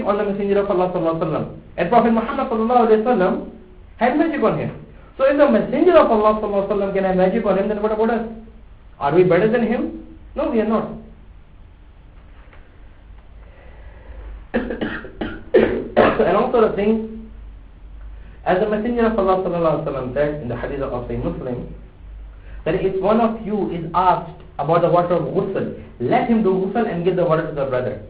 magic on the Messenger of Allah sallallahu alaihi wasallam, and Prophet Muhammad sallallahu alaihi wasallam had magic on him. So if the Messenger of Allah sallallahu alaihi wasallam can have magic on him, then what about us? Are we better than him? No, we are not. And also the thing, as the Messenger of Allah sallallahu alaihi wasallam said in the hadith of Sahih Muslim, that if one of you is asked about the water of ghusl, let him do ghusl and give the water to the brother.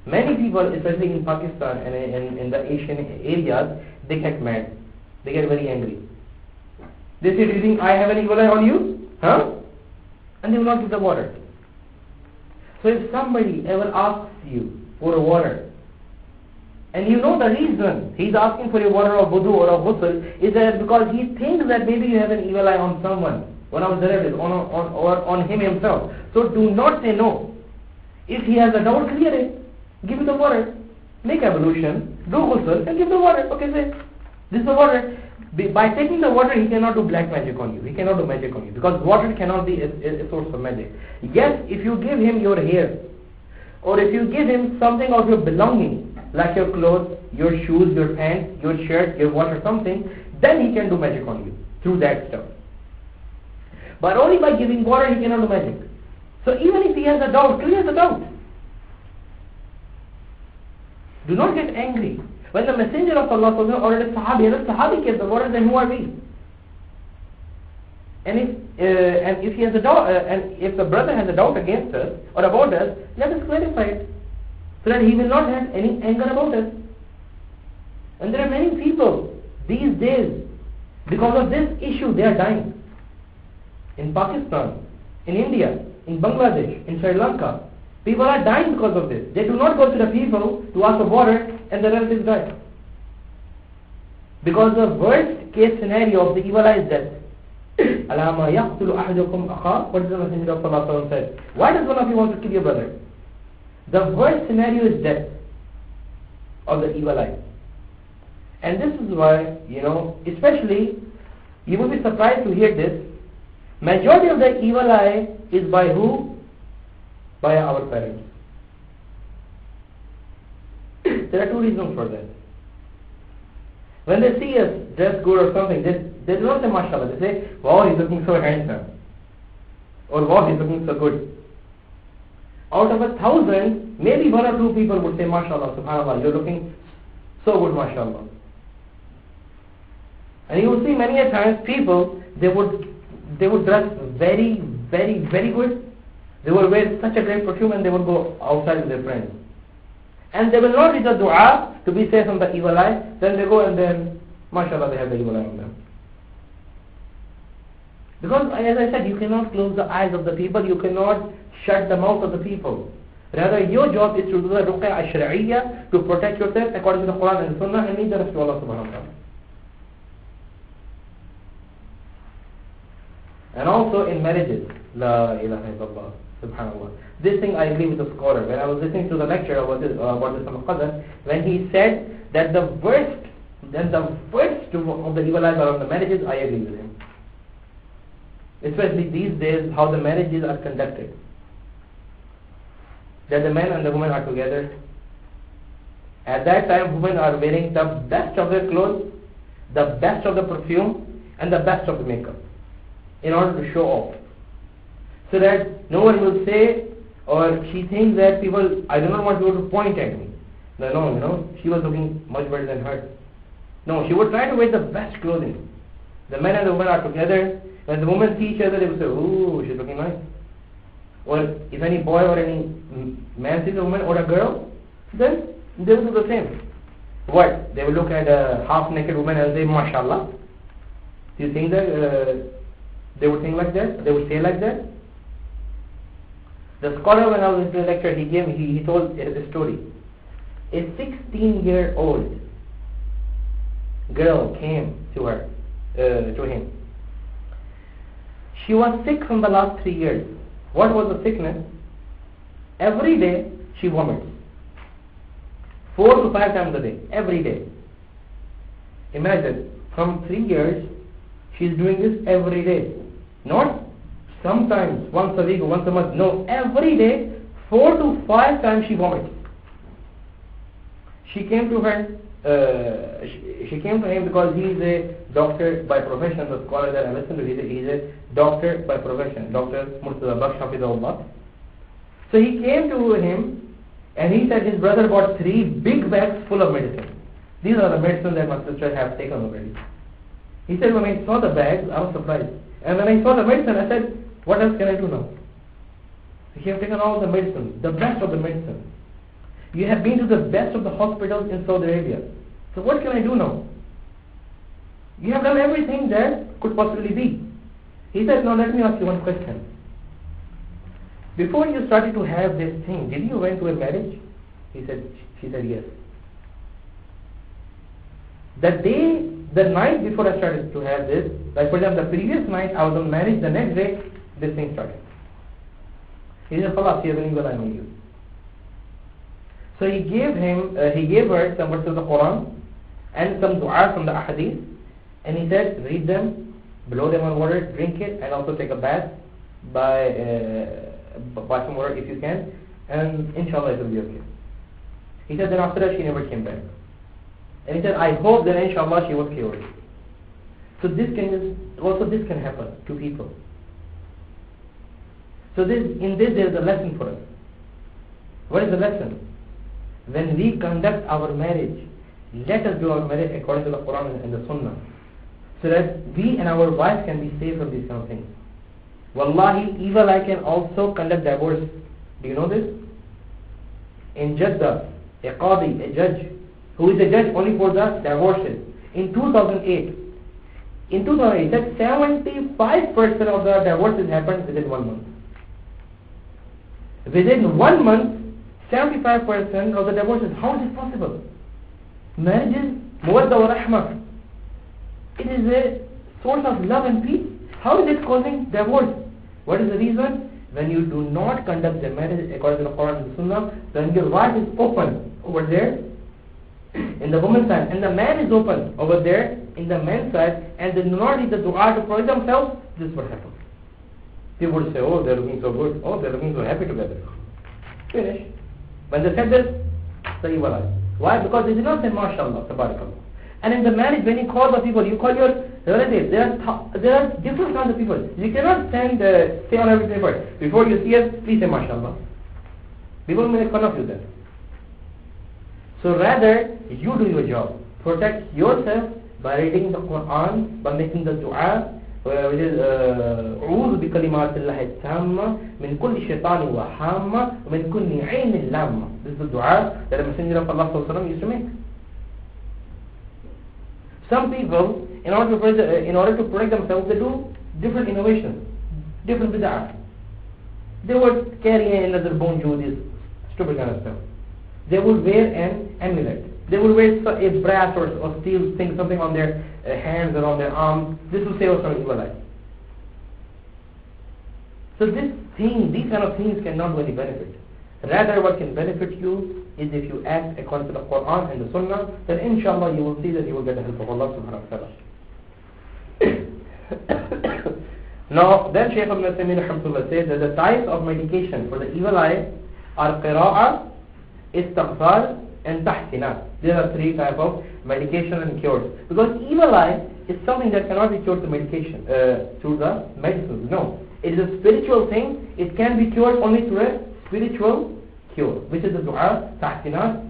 Many people, especially in Pakistan and in the Asian areas, they get mad. They get very angry. They say, do you think I have an evil eye on you? Huh? And they will not give the water. So if somebody ever asks you for a water, and you know the reason he's asking for your water of wudu or of ghusl is that because he thinks that maybe you have an evil eye on someone, one of his relatives, or on him himself. So do not say no. If he has a doubt, clear it. Give him the water. Make ablution, do ghusl, and give the water. Okay, say, this is the water. By taking the water, he cannot do black magic on you. He cannot do magic on you. Because water cannot be a source of magic. Yes, if you give him your hair, or if you give him something of your belonging, like your clothes, your shoes, your pants, your shirt, your water, something, then he can do magic on you through that stuff. But only by giving water he cannot do magic. So even if he has a doubt, clear the doubt. Do not get angry. When the Messenger of Allah ordered a Sahabi gave the water, then who are we? And if he has a doubt, and if the brother has a doubt against us or about us, let us clarify it, so that he will not have any anger about us. And there are many people these days, because of this issue, they are dying. In Pakistan, in India, in Bangladesh, in Sri Lanka, people are dying because of this. They do not go to the people to ask for water, and the relatives die. Because the worst case scenario of the evil eye is death. Alama yaqtulu ahadukum akha. What does the Messenger of Allah said? Why does one of you want to kill your brother? The worst scenario is death of the evil eye. And this is why, especially, you will be surprised to hear this, majority of the evil eye is by who? By our parents. There are two reasons for that. When they see us dressed good or something, they do not say mashallah. They say, wow, he's looking so handsome. Or wow, he's looking so good. Out of 1,000, maybe 1 or 2 people would say mashallah, subhanallah, you're looking so good, mashallah. And you will see many a times people, they would dress very, very, very good. They will wear such a great perfume and they would go outside with their friends. And they will not read the dua to be safe from the evil eye. Then they go and then, mashallah, they have the evil eye on them. Because as I said, you cannot close the eyes of the people. You cannot shut the mouth of the people. Rather, your job is to do the ruqya ash-shar'iyyah, to protect yourself according to the Quran and Sunnah, and need the rest of Allah subhanahu wa ta'ala. And also in marriages, la ilaha illallah, subhanallah. This thing I agree with the scholar. When I was listening to the lecture about this Qadr, when he said that the worst of the evil eyes are on the marriages, I agree with him. Especially these days, how the marriages are conducted. That the man and the woman are together. At that time, women are wearing the best of their clothes, the best of the perfume, and the best of the makeup, in order to show off. So that no one will say, or she thinks that people, I do not want people to point at me. No, she was looking much better than her. No, she would try to wear the best clothing. The man and the woman are together. When the women see each other, they will say, ooh, she's looking nice. Or if any boy or any man sees a woman or a girl, then they will do the same. What? They will look at a half-naked woman and say, mashallah. Do you think that they would think like that? They would say like that? The scholar, when I was in the lecture, he told a story. A 16-year-old girl came to him. She was sick from the last 3 years. What was the sickness? Every day she vomits. 4 to 5 times a day. Every day. Imagine, from 3 years, she's doing this every day. Not sometimes, once a week or once a month. No, every day, 4 to 5 times she vomits. She came to her. She came to him because he is a doctor by profession. The scholar that I listened to, he is a doctor by profession, Dr. Murtaza Baksh Hafizahullah. So he came to him and he said his brother bought 3 big bags full of medicine. These are the medicine that my sister has taken already. He said, when I saw the bags, I was surprised. And when I saw the medicine, I said, what else can I do now? He have taken all the medicine, the best of the medicine. You have been to the best of the hospitals in Saudi Arabia. So what can I do now? You have done everything that could possibly be. He said, now let me ask you one question. Before you started to have this thing, did you went to a marriage? She said yes. The night before I started to have this, like for example, the previous night I was on marriage, the next day this thing started. He said, "Khalas, you have an evil eye on you." So he gave her some verses of the Quran and some dua from the ahadith, and he said, read them, blow them on water, drink it, and also take a bath by some water if you can, and inshallah it will be okay. He said, then after that she never came back. And he said, I hope that inshallah she was cured. So this can happen to people. So in this there is a lesson for us. What is the lesson? When we conduct our marriage, let us do our marriage according to the Quran and the Sunnah, so that we and our wives can be safe from these kind of things. Wallahi, evil eye can also conduct divorce. Do you know this? In Jeddah, a qadi, a judge, who is a judge only for the divorces, in 2008, that 75% of the divorces happened within 1 month. Within 1 month, 75% of the divorces. How is it possible? Marriage is mawadda wa rahmah. It is a source of love and peace. How is it causing divorce? What is the reason? When you do not conduct the marriage according to the Quran and the Sunnah, then your wife is open over there in the woman's side, and the man is open over there in the man's side, and they do not need the dua to protect themselves. This is what happens. People would say, oh, they're looking so good, oh, they're looking so happy together. Finish. When they said this, the evil eye. Why? Because they did not say mashallah, tabarakallah. And in the marriage, when you call the people, you call your relatives. There are different kinds of people. You cannot say on every paper, before you see us, please say mashallah. People may make fun of you then. So rather, you do your job. Protect yourself by reading the Quran, by making the dua, which is أعوذ بكلمات الله التامة من كل شيطان وهامة ومن كل عين لامة. This is the dua that the Messenger of Allah sallallahu alaihi wasallam used to make. Some people, in order to protect themselves, they do different innovations, different bid'ah. They would carry another bonjour, this stupid kind of stuff. They would wear an amulet. They would wear a brass or steel thing, something on their hands or on their arms. This will save us from evil eye. So these kind of things cannot do any benefit. Rather, what can benefit you is if you act according to the Quran and the Sunnah, then inshallah you will see that you will get the help of Allah subhanahu wa ta'ala. Now, then Shaykh Ibn Uthaymeen says that the types of medication for the evil eye are qira'ah, istighfar, and tahsinat. There are 3 types of medication and cures. Because evil eye is something that cannot be cured through medication, through the medicines. No, it is a spiritual thing. It can be cured only through a spiritual cure, which is the dua, tahsinat,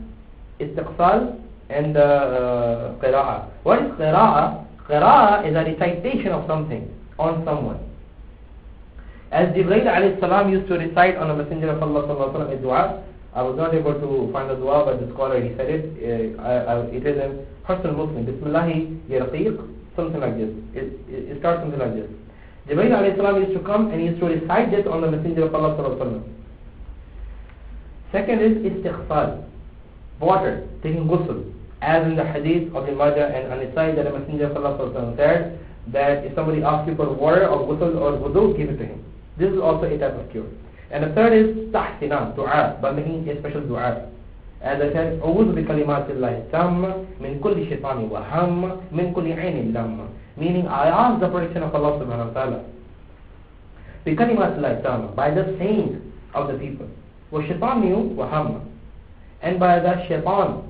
istighfar, and qira'ah. What is qira'ah? Qira'ah is a recitation of something on someone. As Jibreel alayhi salam used to recite on the Messenger of Allah sallallahu alaihi wasallam a dua. I was not able to find the dua, but the scholar, he said it. It is in Husn Muslim. Bismillahi yarqiq, something like this. It starts something like this. Jibreel alayhi salam used to come and he used to recite this on the Messenger of Allah sallallahu alaihi wasallam. Second is istighfar, water, taking ghusl, as in the hadith of Ibn Majah and An-Nisai, that the Messenger of Allah sallallahu alaihi wasallam said that if somebody asks you for water or ghusl or wudu, give it to him. This is also a type of cure. And the third is tahsinat, dua, by making a special dua. As I said, أعوذ بكلمات الله التامة من كل شيطان وهامة من كل عين لامة. Meaning, I ask the protection of Allah subhanahu wa ta'ala. بكلمات الله التامة, by the saying of the people. وشيطان وهامة. And by the shaitan,